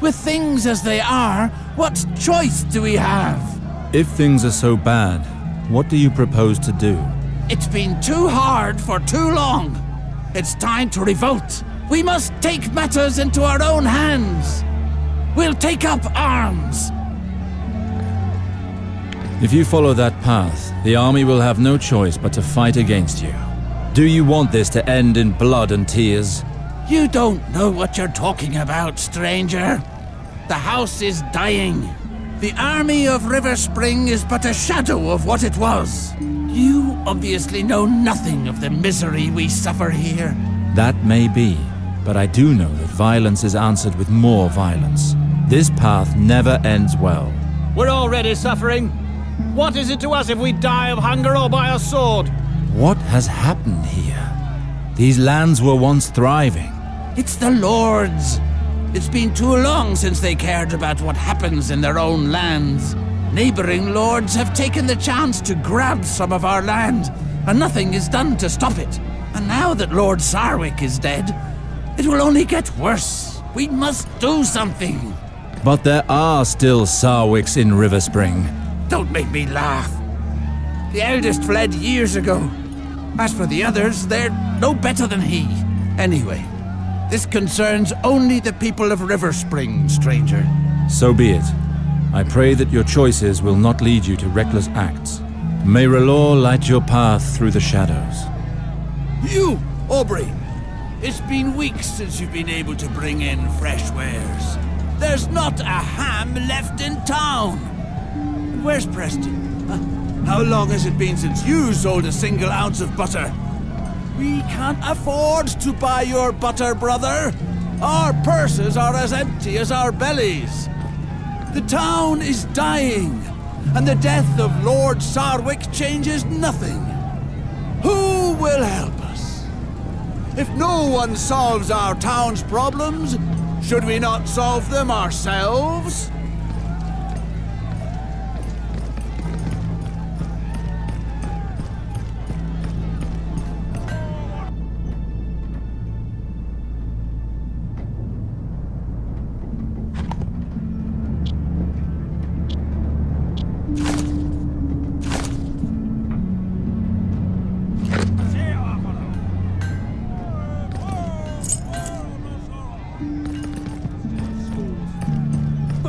With things as they are, what choice do we have? If things are so bad, what do you propose to do? It's been too hard for too long. It's time to revolt. We must take matters into our own hands. We'll take up arms. If you follow that path, the army will have no choice but to fight against you. Do you want this to end in blood and tears? You don't know what you're talking about, stranger. The house is dying. The army of River Spring is but a shadow of what it was. You obviously know nothing of the misery we suffer here. That may be, but I do know that violence is answered with more violence. This path never ends well. We're already suffering. What is it to us if we die of hunger or by a sword? What has happened here? These lands were once thriving. It's the Lords. It's been too long since they cared about what happens in their own lands. Neighboring lords have taken the chance to grab some of our land, and nothing is done to stop it. And now that Lord Sarwick is dead, it will only get worse. We must do something. But there are still Sarwicks in River Spring. Don't make me laugh. The eldest fled years ago. As for the others, they're no better than he. Anyway, this concerns only the people of River Spring, stranger. So be it. I pray that your choices will not lead you to reckless acts. May R'hllor light your path through the shadows. You, Aubrey! It's been weeks since you've been able to bring in fresh wares. There's not a ham left in town! And where's Preston? How long has it been since you sold a single ounce of butter? We can't afford to buy your butter, brother! Our purses are as empty as our bellies! The town is dying, and the death of Lord Sarwick changes nothing. Who will help us? If no one solves our town's problems, should we not solve them ourselves?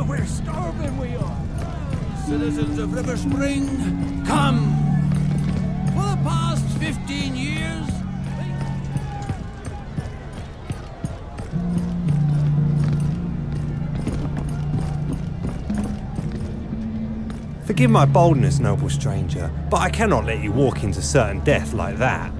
We're starving, we are. Citizens of River Spring, come! For the past 15 years... Forgive my boldness, noble stranger, but I cannot let you walk into certain death like that.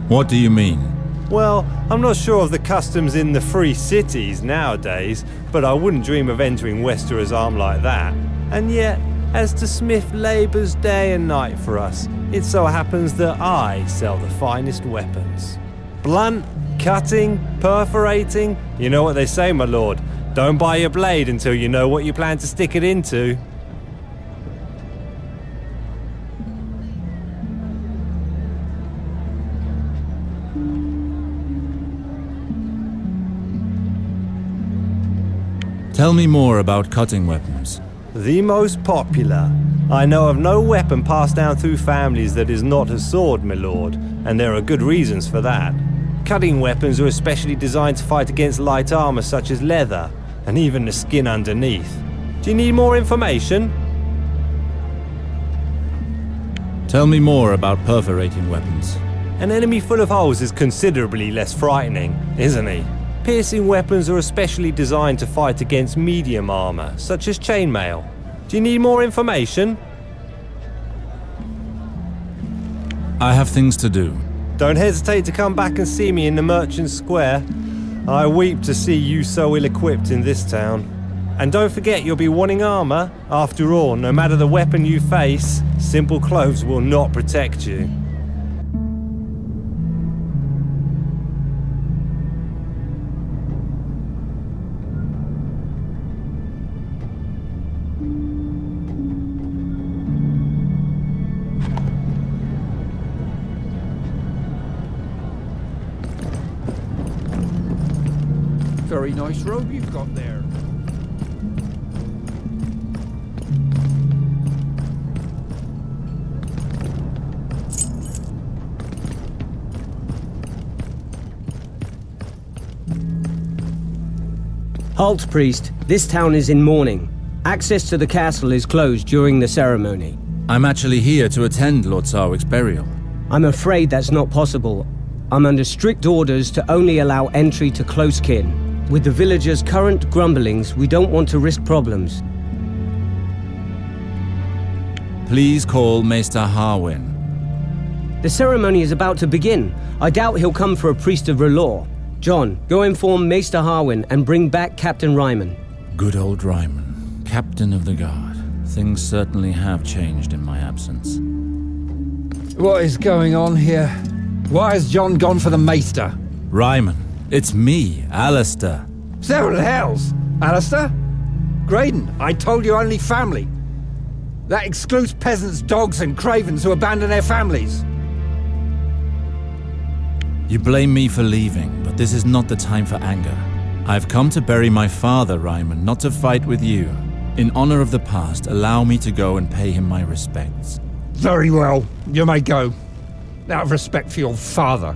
What do you mean? Well, I'm not sure of the customs in the free cities nowadays, but I wouldn't dream of entering Westerer's arm like that. And yet, as the smith labours day and night for us, it so happens that I sell the finest weapons. Blunt, cutting, perforating, you know what they say, my lord. Don't buy your blade until you know what you plan to stick it into. Tell me more about cutting weapons. The most popular. I know of no weapon passed down through families that is not a sword, my lord, and there are good reasons for that. Cutting weapons are especially designed to fight against light armor such as leather, and even the skin underneath. Do you need more information? Tell me more about perforating weapons. An enemy full of holes is considerably less frightening, isn't he? Piercing weapons are especially designed to fight against medium armor, such as chainmail. Do you need more information? I have things to do. Don't hesitate to come back and see me in the Merchant Square. I weep to see you so ill-equipped in this town. And don't forget you'll be wanting armor. After all, no matter the weapon you face, simple clothes will not protect you. Very nice robe you've got there. Halt, priest. This town is in mourning. Access to the castle is closed during the ceremony. I'm actually here to attend Lord Sarwick's burial. I'm afraid that's not possible. I'm under strict orders to only allow entry to close kin. With the villagers' current grumblings, we don't want to risk problems. Please call Maester Harwin. The ceremony is about to begin. I doubt he'll come for a priest of R'hllor. John, go inform Maester Harwin and bring back Captain Ryman. Good old Ryman, captain of the guard. Things certainly have changed in my absence. What is going on here? Why has John gone for the Maester? Ryman, it's me, Alistair. Several hells! Alistair? Graydon, I told you only family. That excludes peasants, dogs and cravens who abandon their families. You blame me for leaving, but this is not the time for anger. I've come to bury my father, Ryman, not to fight with you. In honor of the past, allow me to go and pay him my respects. Very well, you may go. Out of respect for your father.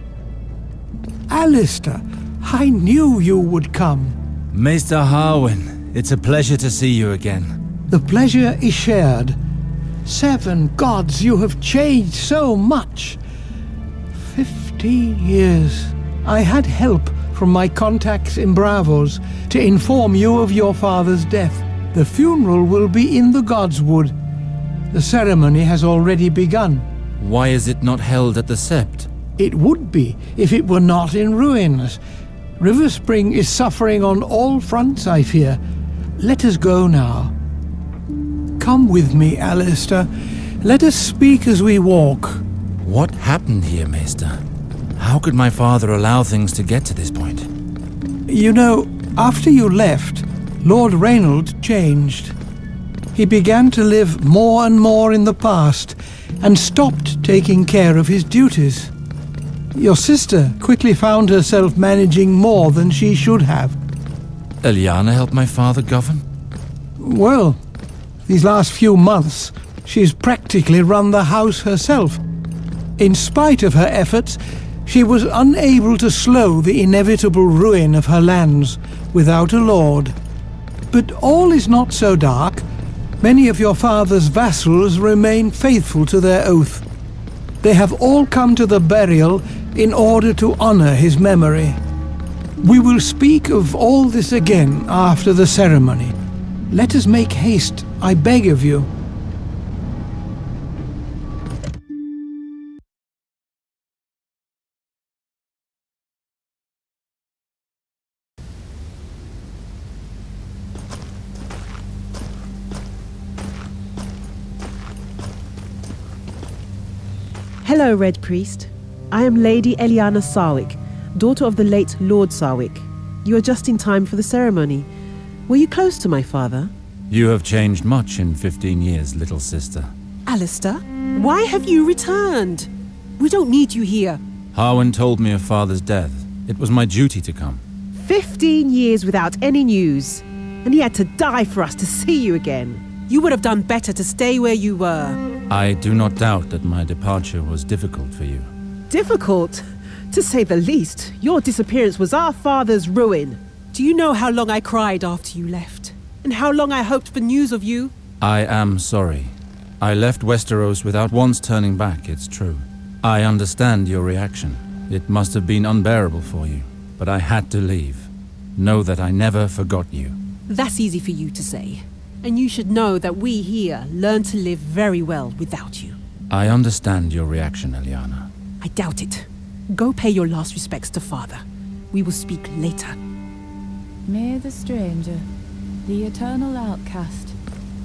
Alistair, I knew you would come. Maester Harwin, it's a pleasure to see you again. The pleasure is shared. 7 gods, you have changed so much. 15 years. I had help from my contacts in Bravos to inform you of your father's death. The funeral will be in the Godswood. The ceremony has already begun. Why is it not held at the Sept? It would be if it were not in ruins. River Spring is suffering on all fronts, I fear. Let us go now. Come with me, Alistair. Let us speak as we walk. What happened here, Maester? How could my father allow things to get to this point? You know, after you left, Lord Reynold changed. He began to live more and more in the past and stopped taking care of his duties. Your sister quickly found herself managing more than she should have. Eliana helped my father govern? Well, these last few months, she's practically run the house herself. In spite of her efforts, she was unable to slow the inevitable ruin of her lands without a lord. But all is not so dark. Many of your father's vassals remain faithful to their oath. They have all come to the burial in order to honor his memory. We will speak of all this again after the ceremony. Let us make haste, I beg of you. Hello, Red Priest. I am Lady Eliana Sarwick, daughter of the late Lord Sarwick. You are just in time for the ceremony. Were you close to my father? You have changed much in 15 years, little sister. Alistair, why have you returned? We don't need you here. Harwin told me of father's death. It was my duty to come. 15 years without any news. And he had to die for us to see you again. You would have done better to stay where you were. I do not doubt that my departure was difficult for you. Difficult? To say the least. Your disappearance was our father's ruin. Do you know how long I cried after you left? And how long I hoped for news of you? I am sorry. I left Westeros without once turning back, it's true. I understand your reaction. It must have been unbearable for you. But I had to leave. Know that I never forgot you. That's easy for you to say. And you should know that we here learn to live very well without you. I understand your reaction, Eliana. I doubt it. Go pay your last respects to father. We will speak later. May the stranger, the eternal outcast,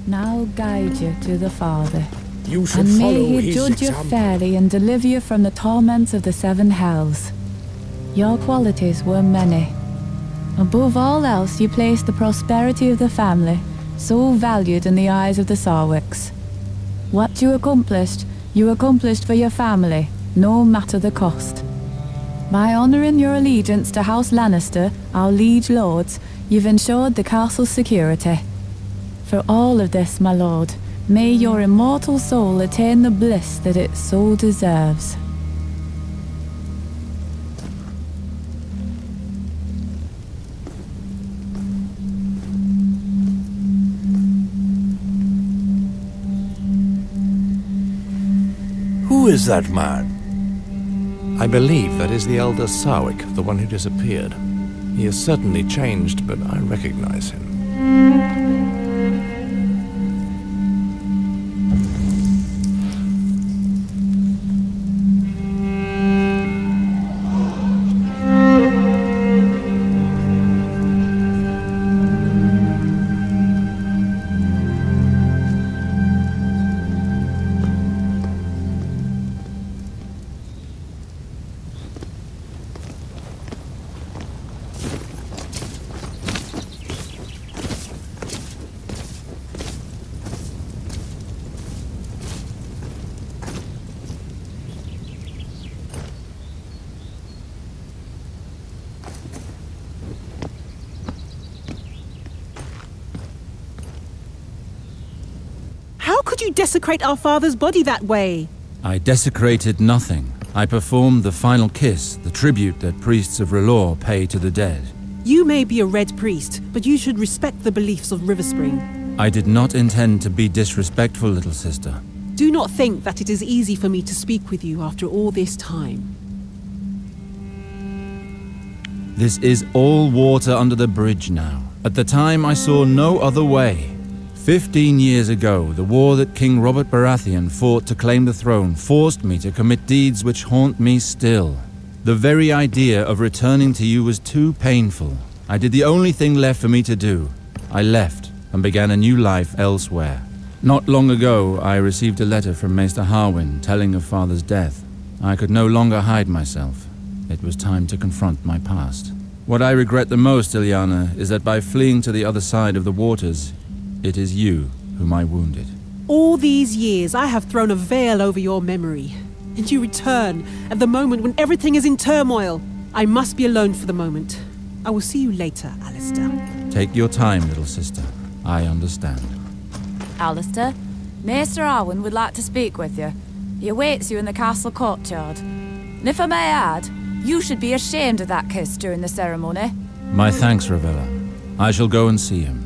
now guide you to the Father. You should and follow may he his judge example. you fairly and deliver you from the torments of the 7 hells. Your qualities were many. Above all else, you placed the prosperity of the family, so valued in the eyes of the Sarwicks. What you accomplished for your family, no matter the cost. By honouring your allegiance to House Lannister, our liege lords, you've ensured the castle's security. For all of this, my lord, may your immortal soul attain the bliss that it so deserves. Who is that man? I believe that is the elder Sarwick, the one who disappeared. He has certainly changed, but I recognize him. How could you desecrate our father's body that way? I desecrated nothing. I performed the final kiss, the tribute that priests of Relore pay to the dead. You may be a Red Priest, but you should respect the beliefs of Riverspring. I did not intend to be disrespectful, little sister. Do not think that it is easy for me to speak with you after all this time. This is all water under the bridge now. At the time, I saw no other way. 15 years ago, the war that King Robert Baratheon fought to claim the throne forced me to commit deeds which haunt me still. The very idea of returning to you was too painful. I did the only thing left for me to do. I left and began a new life elsewhere. Not long ago, I received a letter from Maester Harwin telling of Father's death. I could no longer hide myself. It was time to confront my past. What I regret the most, Ilyana, is that by fleeing to the other side of the waters, it is you whom I wounded. All these years, I have thrown a veil over your memory. And you return at the moment when everything is in turmoil. I must be alone for the moment. I will see you later, Alistair. Take your time, little sister. I understand. Alistair, Maester Harwin would like to speak with you. He awaits you in the castle courtyard. And if I may add, you should be ashamed of that kiss during the ceremony. My thanks, Ravella. I shall go and see him.